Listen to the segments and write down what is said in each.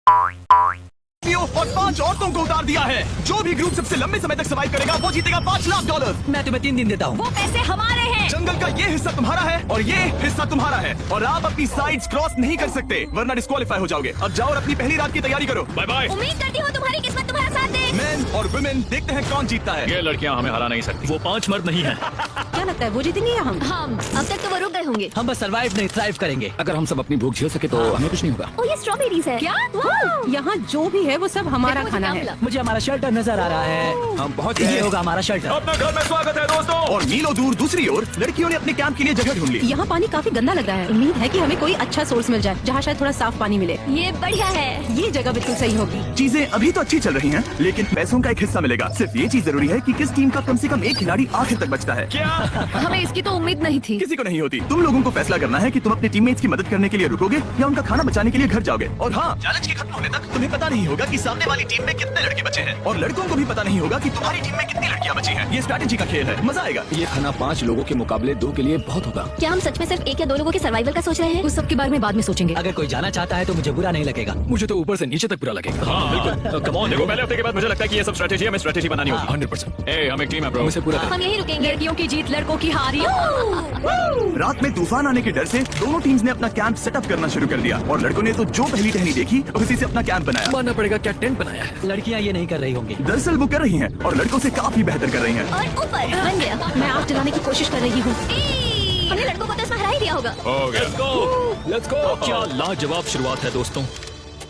और 5 औरतों को उतार दिया है। जो भी ग्रुप सबसे लंबे समय तक सर्वाइव करेगा वो जीतेगा $5 लाख। मैं तुम्हें 3 दिन देता हूँ। वो पैसे हमारे हैं। जंगल का ये हिस्सा तुम्हारा है और ये हिस्सा तुम्हारा है और आप अपनी साइड्स क्रॉस नहीं कर सकते वरना डिस्क्वालीफाई हो जाओगे। अब जाओ और अपनी पहली रात की तैयारी करो। Bye bye. उम्मीद करती हूँ तुम्हारी किस्मत तुम्हारा साथ दे। मेन और वुमेन देखते हैं कौन जीतता है। ये लड़कियां हमें हरा नहीं सकती। वो 5 मर्द नहीं है। क्या लगता है वो जीतेंगे या हम? हम अब तक तो वो रुक गए होंगे। हम बस सर्वाइव नहीं थ्राइव करेंगे। अगर हम सब अपनी भूख झेल सके तो हमें कुछ नहीं होगा। ओ ये स्ट्रॉबेरीज है क्या? यहाँ जो भी है वो सब हमारा देखो, खाना मुझे है। क्या मुझे हमारा शेल्टर नजर आ रहा है। हम बहुत ये होगा हमारा शेल्टर। अपने घर में स्वागत है दोस्तों। और मीलों दूर दूसरी ओर लड़कियों ने अपने कैंप के लिए जगह ढूंढ ली। यहाँ पानी काफी गंदा लग रहा है। उम्मीद है कि हमें कोई अच्छा सोर्स मिल जाए जहाँ शायद थोड़ा साफ पानी मिले। ये बढ़िया है। ये जगह बिल्कुल सही होगी। चीजें अभी तो अच्छी चल रही हैं, लेकिन पैसों का एक हिस्सा मिलेगा। सिर्फ ये चीज जरूरी है कि किस टीम का कम से कम एक खिलाड़ी आखिर तक बचता है। क्या हमें इसकी तो उम्मीद नहीं थी। किसी को नहीं होती। तुम लोगों को फैसला करना है कि तुम अपने टीममेट्स की मदद करने के लिए रुकोगे या उनका खाना बचाने के लिए घर जाओगे। और हाँ, चैलेंज के खत्म होने तक तुम्हें पता नहीं होगा कि सामने वाली टीम में कितने लड़के बचे हैं और लड़कों को भी पता नहीं होगा कि तुम्हारी टीम में कितनी लड़कियां बची हैं। ये स्ट्रैटेजी का खेल है, मजा आएगा। ये खाना 5 लोगों के मुकाबले 2 के लिए बहुत होगा। क्या हम सच में सिर्फ 1 या 2 लोगों के सर्वाइवल का सोच रहे हैं? उस सब के बारे में बाद में सोचेंगे। अगर कोई जाना चाहता है तो मुझे बुरा नहीं लगेगा। मुझे तो ऊपर से नीचे तक बुरा लगेगा। हाँ बिल्कुल। कम ऑन, देखो पहले हफ्ते के बाद मुझे लगता है कि ये सब स्ट्रैटेजी हमें स्ट्रैटेजी बनानी होगी। 100%। ए, हम एक टीम है ब्रो। मुझे पूरा हम यही रुकेंगे। लड़कियों की जीत लड़कों की हार। रात में तूफान आने के डर से दोनों टीम्स ने अपना कैंप सेटअप करना शुरू कर दिया और लड़कों ने तो जो पहली टहनी देखी उसी से अपना कैंप बनाया। मानना पड़ेगा, क्या टेंट बनाया है। लड़कियाँ ये नहीं कर रही होंगी। दरअसल वो कर रही हैं और लड़कों से काफी बेहतर कर रही हैं। और ऊपर बन गया। मैं आग जलाने की कोशिश कर रही हूँ। हमने लड़कों को तो इसमें हरा ही दिया होगा। Let's go। क्या लाजवाब शुरुआत है दोस्तों।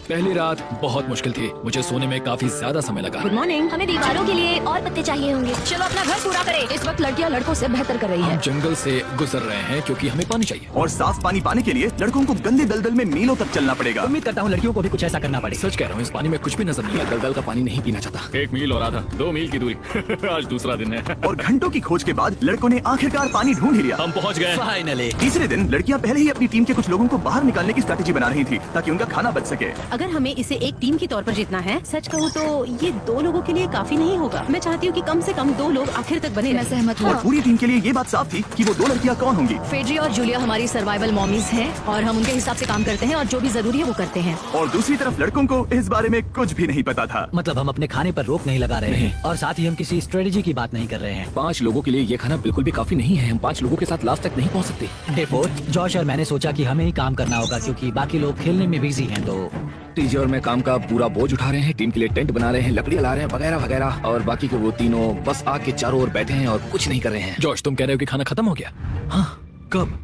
पहली रात बहुत मुश्किल थी। मुझे सोने में काफी ज्यादा समय लगा। Good morning. हमें दीवारों के लिए और पत्ते चाहिए होंगे। चलो अपना घर पूरा करें। इस वक्त लड़कियां लड़कों से बेहतर कर रही हम है। जंगल से गुजर रहे हैं क्योंकि हमें पानी चाहिए। और साफ पानी पाने के लिए लड़कों को गंदे दलदल में मीलों तक चलना पड़ेगा। उम्मीद करता हूँ लड़कियों को भी कुछ ऐसा करना पड़ेगा। सच कह रहा हूँ, इस पानी में कुछ भी नजर नहीं आता। दलदल का पानी नहीं पीना चाहता। 1 मील और आधा 2 मील की दूरी। आज दूसरा दिन है। और घंटों की खोज के बाद लड़कों ने आखिरकार पानी ढूंढ ही लिया। हम पहुँच गए। फाइनली। तीसरे दिन लड़कियां पहले ही अपनी टीम के कुछ लोगों को बाहर निकालने की स्ट्रैटेजी बना रही थी ताकि उनका खाना बच सके। अगर हमें इसे एक टीम के तौर पर जीतना है, सच कहूँ तो ये 2 लोगों के लिए काफी नहीं होगा। मैं चाहती हूँ कि कम से कम 2 लोग आखिर तक बने मैं रहें। सहमत और हूँ। पूरी टीम के लिए ये बात साफ थी कि वो 2 लड़कियां कौन होंगी। फेड्री और जूलिया हमारी सर्वाइवल मॉमीज हैं और हम उनके हिसाब से काम करते हैं और जो भी जरूरी है वो करते हैं। और दूसरी तरफ लड़कों को इस बारे में कुछ भी नहीं पता था। मतलब हम अपने खाने पर रोक नहीं लगा रहे हैं और साथ ही हम किसी स्ट्रेटेजी की बात नहीं कर रहे हैं। 5 लोगों के लिए ये खाना बिल्कुल भी काफी नहीं है। हम 5 लोगों के साथ लास्ट तक नहीं पहुँच सकते। डे 4 जॉश और मैंने सोचा कि हमें ही काम करना होगा क्योंकि बाकी लोग खेलने में बिजी हैं। तो टीजे और मैं काम का पूरा बोझ उठा रहे हैं। टीम के लिए टेंट बना रहे हैं, लकड़ियाँ ला रहे हैं वगैरह वगैरह। और बाकी के वो तीनों बस आग के चारों ओर बैठे हैं और कुछ नहीं कर रहे हैं। जॉर्ज, तुम कह रहे हो कि खाना खत्म हो गया? हाँ, कब?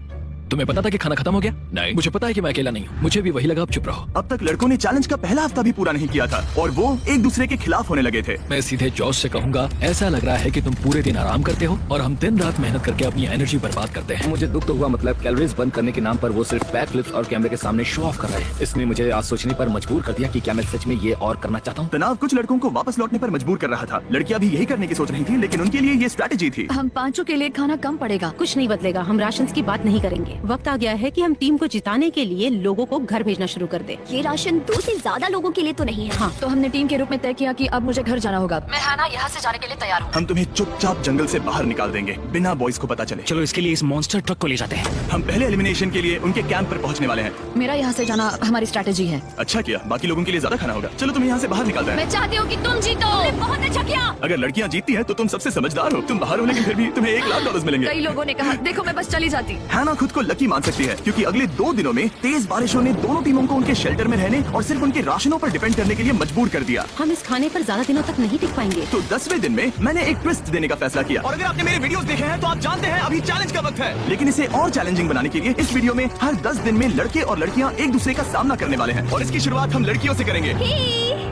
तुम्हें पता था कि खाना खत्म हो गया? नहीं, मुझे पता है कि मैं अकेला नहीं हूँ। मुझे भी वही लगा। अब चुप रहो। अब तक लड़कों ने चैलेंज का पहला हफ्ता भी पूरा नहीं किया था और वो एक दूसरे के खिलाफ होने लगे थे। मैं सीधे जॉर्ज से कहूंगा, ऐसा लग रहा है कि तुम पूरे दिन आराम करते हो और हम दिन रात मेहनत करके अपनी एनर्जी बर्बाद करते हैं। मुझे दुख तो हुआ, मतलब कैलोरीज बंद करने के नाम पर वो सिर्फ बैक फ्लिप्स और कैमरे के सामने शो ऑफ कर रहे हैं। इसने मुझे आज सोचने पर मजबूर कर दिया कि क्या मैं सच में ये और करना चाहता हूँ। तनाव कुछ लड़कों को वापस लौटने पर मजबूर कर रहा था। लड़कियां भी यही करने की सोच रही थी, लेकिन उनके लिए ये स्ट्रैटेजी थी। हम 5 के लिए खाना कम पड़ेगा। कुछ नहीं बदलेगा। हम राशन की बात नहीं करेंगे। वक्त आ गया है कि हम टीम को जिताने के लिए लोगों को घर भेजना शुरू कर दे। ये राशन 2 से ज्यादा लोगों के लिए तो नहीं है। हाँ। तो हमने टीम के रूप में तय किया कि अब मुझे घर जाना होगा। मैं हाना यहाँ से जाने के लिए तैयार हूँ। हम तुम्हें चुपचाप जंगल से बाहर निकाल देंगे बिना बॉयज को पता चले। चलो इसके लिए इस मॉन्स्टर ट्रक को ले जाते हैं। हम पहले एलिमिनेशन के लिए उनके कैंप पर पहुंचने वाले हैं। मेरा यहाँ से जाना हमारी स्ट्रैटेजी है। अच्छा किया, बाकी लोगों के लिए ज्यादा खाना होगा। चलो तुम्हें यहाँ से बाहर निकालते हैं। मैं चाहती हूँ कि तुम जीतो। बहुत अच्छा किया। अगर लड़कियां जीतती हैं तो तुम सबसे समझदार हो। तुम बाहर हो लेकिन फिर भी तुम्हें $1 लाख मिलेंगे। कई लोगों ने कहा देखो मैं बस चली जाती। हैना खुद को लकी मान सकती है क्योंकि अगले 2 दिनों में तेज बारिशों ने दोनों टीमों को उनके शेल्टर में रहने और सिर्फ उनके राशनों पर डिपेंड करने के लिए मजबूर कर दिया। हम इस खाने पर ज्यादा दिनों तक नहीं टिक पाएंगे। तो 10वें दिन में मैंने एक ट्विस्ट देने का फैसला किया। और अगर आपने मेरे वीडियोस देखे हैं तो आप जानते हैं अभी चैलेंज का वक्त है। लेकिन इसे और चैलेंजिंग बनाने के लिए इस वीडियो में हर 10 दिन में लड़के और लड़कियां एक दूसरे का सामना करने वाले हैं और इसकी शुरुआत हम लड़कियों से करेंगे।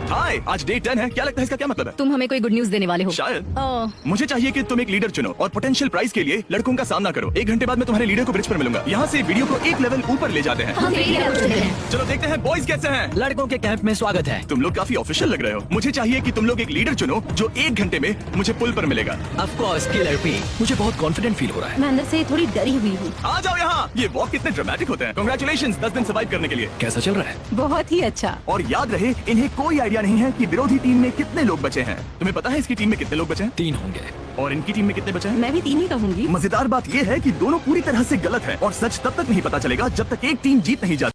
हाय, आज डे 10 है। क्या लगता है इसका क्या मतलब है? तुम हमें कोई गुड न्यूज देने वाले हो। शायद। मुझे चाहिए कि तुम एक लीडर चुनो और पोटेंशियल प्राइज के लिए लड़कों का सामना करो। 1 घंटे बाद मैं तुम्हारे लीडर को ब्रिज पर मिलूंगा। यहाँ से वीडियो को एक लेवल ऊपर ले जाते हैं। चलो देखते हैं बॉयज कैसे हैं। लड़कों के कैंप में स्वागत है। तुम लोग काफी ऑफिशियल लग रहे हो। मुझे चाहिए कि तुम लोग एक लीडर चुनो जो 1 घंटे में मुझे पुल पर मिलेगा। Of course killer P. मुझे बहुत कॉन्फिडेंट फील हो रहा है। मैं अंदर से थोड़ी डरी हुई हूँ। आ जाओ यहाँ। ये वॉक कितने ड्रामेटिक होते हैं। कांग्रेचुलेशंस 10 दिन सर्वाइव करने के लिए। कैसा चल रहा है? बहुत ही अच्छा। और याद रहे, इन्हें कोई आइडिया नहीं है कि विरोधी टीम में कितने लोग बचे हैं। तुम्हें पता है इसकी टीम में कितने लोग बचे हैं? 3 होंगे। और इनकी टीम में कितने बचे हैं? मैं भी 3 ही कहूँगी। मजेदार बात ये है कि दोनों पूरी तरह से गलत है और सच तब तक नहीं पता चलेगा जब तक एक टीम जीत नहीं जाती।